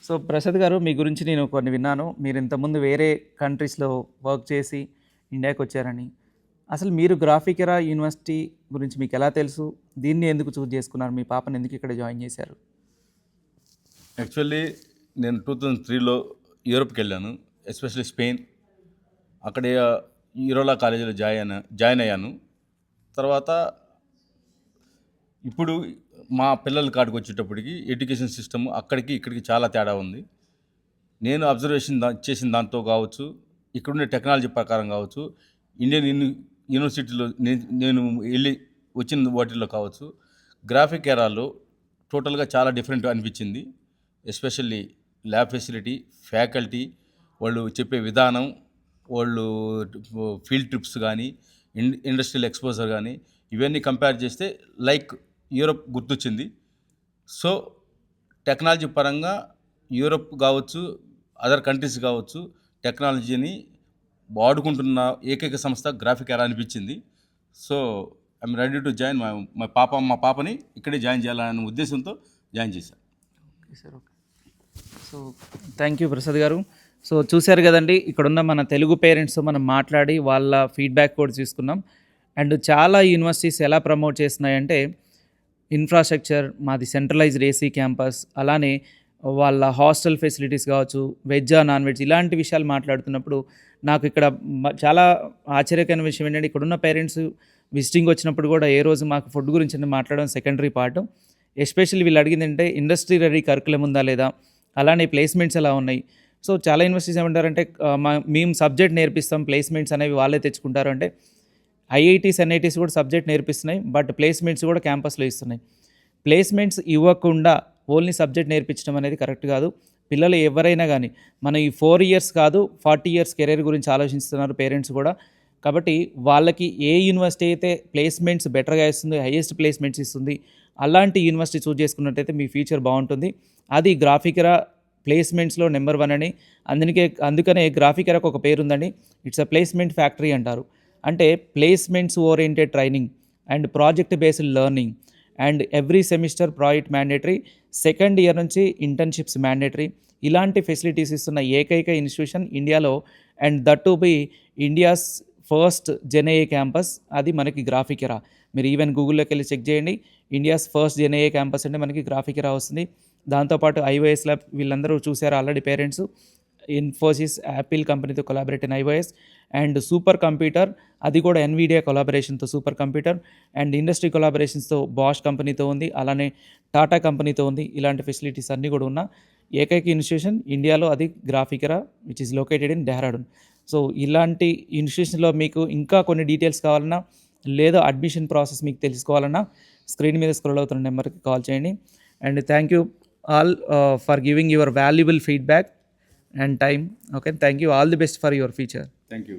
So Prasad గారు, మీ గురించి నేను కొన్ని విన్నాను. మీరు ఇంతకుముందు వేరే కంట్రీస్‌లో వర్క్ చేసి ఇండియాకి వచ్చారని. అసలు మీరు గ్రాఫికెరా యూనివర్సిటీ గురించి మీకెలా తెలుసు? దీన్ని ఎందుకు చూజ్ చేసుకున్నారు? మీ పాపని ఎందుకు ఇక్కడ జాయిన్ చేశారు? యాక్చువల్లీ నేను 2003లో యూరోప్కి వెళ్ళాను, ఎస్పెషల్లీ స్పెయిన్. అక్కడ ఇరోలా కాలేజీలో జాయిన్ అయ్యాను. తర్వాత ఇప్పుడు మా పిల్లల కాడికి వచ్చేటప్పటికి ఎడ్యుకేషన్ సిస్టమ్ అక్కడికి ఇక్కడికి చాలా తేడా ఉంది. నేను అబ్జర్వేషన్ చేసిన దాంతో కావచ్చు, ఇక్కడుండే టెక్నాలజీ ప్రకారం కావచ్చు, ఇండియన్ యూనివర్సిటీలో నేను వెళ్ళి వచ్చిన వాటిల్లో కావచ్చు, గ్రాఫిక్ ఎరాలో టోటల్గా చాలా డిఫరెంట్ అనిపించింది. ఎస్పెషల్లీ ల్యాబ్ ఫెసిలిటీ, ఫ్యాకల్టీ, వాళ్ళు చెప్పే విధానం, వాళ్ళు ఫీల్డ్ ట్రిప్స్ కానీ, ఇండస్ట్రియల్ ఎక్స్పోజర్ కానీ, ఇవన్నీ కంపేర్ చేస్తే లైక్ యూరోప్ గుర్తొచ్చింది. సో టెక్నాలజీ పరంగా యూరోప్ కావచ్చు, అదర్ కంట్రీస్ కావచ్చు, టెక్నాలజీని వాడుకుంటున్న ఏకైక సంస్థ గ్రాఫిక్ ఎరా అనిపించింది. So I'm ready to join. మా పాపని ఇక్కడే జాయిన్ చేయాలనే ఉద్దేశంతో జాయిన్ చేశాను. Okay sir, okay. So thank you Prasad గారు. సో చూశారు కదండి, ఇక్కడున్న మన తెలుగు పేరెంట్స్తో మనం మాట్లాడి వాళ్ళ ఫీడ్బ్యాక్ కూడా తీసుకున్నాం. అండ్ చాలా యూనివర్సిటీస్ ఎలా ప్రమోట్ చేస్తున్నాయంటే ఇన్ఫ్రాస్ట్రక్చర్, మాది సెంట్రలైజ్డ్ ఏసీ క్యాంపస్, అలానే వాళ్ళ హాస్టల్ ఫెసిలిటీస్ కావచ్చు, వెజ్జా నాన్ వెజ్, ఇలాంటి విషయాలు మాట్లాడుతున్నప్పుడు నాకు ఇక్కడ చాలా ఆశ్చర్యకరమైన విషయం ఏంటంటే, ఇక్కడున్న పేరెంట్స్ విజిటింగ్ వచ్చినప్పుడు కూడా ఏ రోజు మాకు ఫుడ్ గురించి మాట్లాడడం సెకండరీ పార్ట్. ఎస్పెషల్లీ వీళ్ళు అడిగింది అంటే ఇండస్ట్రీ రెడీ కరికులం ఉందా లేదా, అలానే ప్లేస్మెంట్స్ ఎలా ఉన్నాయి. సో చాలా యూనివర్సిటీస్ ఏమంటారంటే మేము సబ్జెక్ట్ నేర్పిస్తాం, ప్లేస్మెంట్స్ అనేవి వాళ్ళే తెచ్చుకుంటారు అంటే. ఐఐటీస్ ఎన్ఐటీస్ కూడా సబ్జెక్ట్ నేర్పిస్తున్నాయి, బట్ ప్లేస్మెంట్స్ కూడా క్యాంపస్లో ఇస్తున్నాయి. ప్లేస్మెంట్స్ ఇవ్వకుండా ఓన్లీ సబ్జెక్ట్ నేర్పించడం అనేది కరెక్ట్ కాదు. పిల్లలు ఎవరైనా కానీ మనం ఈ 4 ఇయర్స్ కాదు 40 ఇయర్స్ కెరీర్ గురించి ఆలోచిస్తున్నారు పేరెంట్స్ కూడా. కాబట్టి వాళ్ళకి ఏ యూనివర్సిటీ అయితే ప్లేస్మెంట్స్ బెటర్గా ఇస్తుంది, హైయెస్ట్ ప్లేస్మెంట్స్ ఇస్తుంది, అలాంటి యూనివర్సిటీ చూజ్ చేసుకున్నట్టయితే మీ ఫ్యూచర్ బాగుంటుంది. అది గ్రాఫికెరా ప్లేస్మెంట్స్లో నెంబర్ 1 అని. అందుకనే గ్రాఫికెరాకు ఒక పేరు ఉందండి, ఇట్స్ అ ప్లేస్మెంట్ ఫ్యాక్టరీ అంటారు. అంటే placements oriented training and project based learning and every semester project mandatory, second year నుంచి ఇంటర్న్షిప్స్ మ్యాండేటరీ, ఇలాంటి ఫెసిలిటీస్ ఇస్తున్న ఏకైక ఇన్స్టిట్యూషన్ ఇండియాలో. And that to be India's first GenAI campus, అది మనకి గ్రాఫికెరా. మీరు ఈవెన్ గూగుల్లోకి వెళ్ళి చెక్ చేయండి, ఇండియాస్ ఫస్ట్ జెన్ఏఏ క్యాంపస్ అంటే మనకి గ్రాఫికెరా వస్తుంది. దాంతోపాటు ఐఓఎస్ ల్యాబ్, వీళ్ళందరూ చూసారు ఆల్రెడీ పేరెంట్స్. ఇన్ఫోసిస్, యాపిల్ కంపెనీతో కొలాబరేట్ అయిన ఐఓఎస్ అండ్ సూపర్ కంప్యూటర్, అది కూడా ఎన్విడియా కొలాబరేషన్తో సూపర్ కంప్యూటర్. అండ్ ఇండస్ట్రీ కొలాబరేషన్స్తో బాష్ కంపెనీతో ఉంది, అలానే టాటా కంపెనీతో ఉంది. ఇలాంటి ఫెసిలిటీస్ అన్నీ కూడా ఉన్న ఏకైక ఇన్స్టిట్యూషన్ ఇండియాలో, అది Graphic Era, which is located in Dehradun. So ఇలాంటి ఇన్స్టిట్యూషన్లో మీకు ఇంకా కొన్ని డీటెయిల్స్ కావాలన్నా, లేదా అడ్మిషన్ ప్రాసెస్ మీకు తెలుసుకోవాలన్నా స్క్రీన్ మీద స్క్రోల్ అవుతున్న నెంబర్కి కాల్ చేయండి. And thank you all for giving your valuable feedback and time. Okay, thank you. All the best for your future. Thank you.